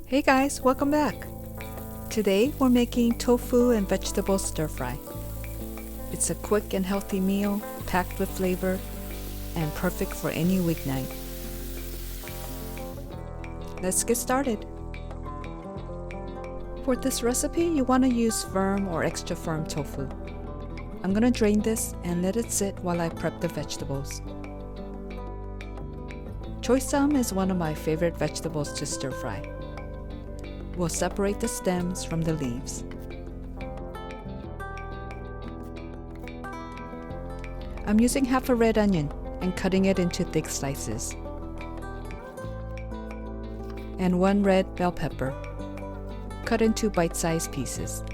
Hey guys, welcome back! Today we're making tofu and vegetable stir fry. It's a quick and healthy meal, packed with flavor, and perfect for any weeknight. Let's get started. For this recipe, you want to use firm or extra firm tofu. I'm gonna drain this and let it sit while I prep the vegetables. Choi is one of my favorite vegetables to stir fry. We'll separate the stems from the leaves. I'm using half a red onion and cutting it into thick slices. And 1 red bell pepper, cut into bite-sized pieces.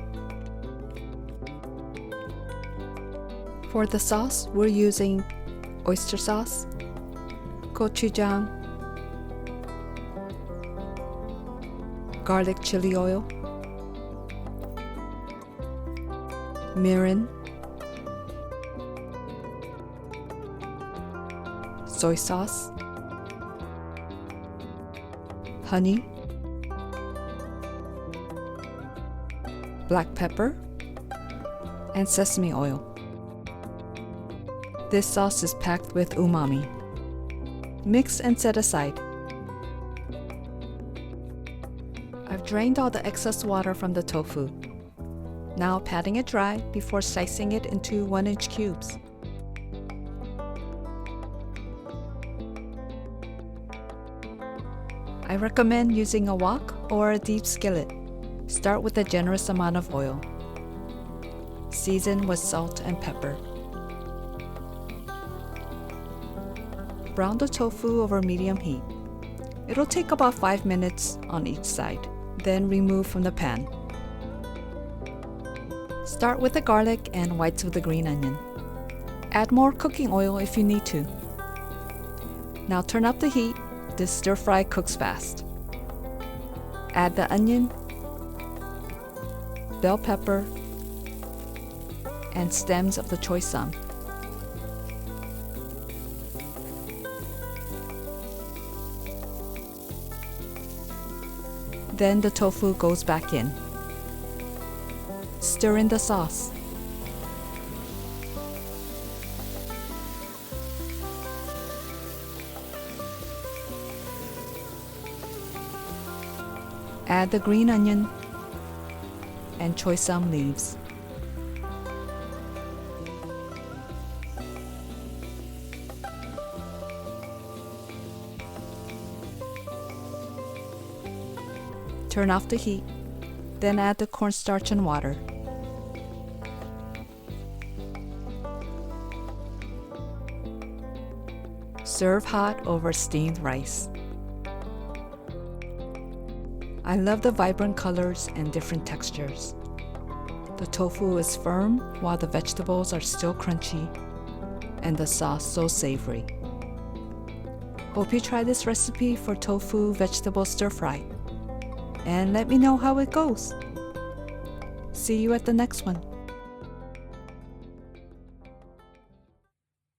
For the sauce, we're using oyster sauce, gochujang, garlic chili oil, mirin, soy sauce, honey, black pepper, and sesame oil. This sauce is packed with umami. Mix and set aside. I've drained all the excess water from the tofu. Now patting it dry before slicing it into 1-inch cubes. I recommend using a wok or a deep skillet. Start with a generous amount of oil. Season with salt and pepper. Brown the tofu over medium heat. It'll take about 5 minutes on each side, then remove from the pan. Start with the garlic and whites of the green onion. Add more cooking oil if you need to. Now turn up the heat. This stir fry cooks fast. Add the onion, bell pepper, and stems of the choi. Then the tofu goes back in. Stir in the sauce. Add the green onion and choi leaves. Turn off the heat, then add the cornstarch and water. Serve hot over steamed rice. I love the vibrant colors and different textures. The tofu is firm while the vegetables are still crunchy and the sauce so savory. Hope you try this recipe for tofu vegetable stir fry. And let me know how it goes. See you at the next one.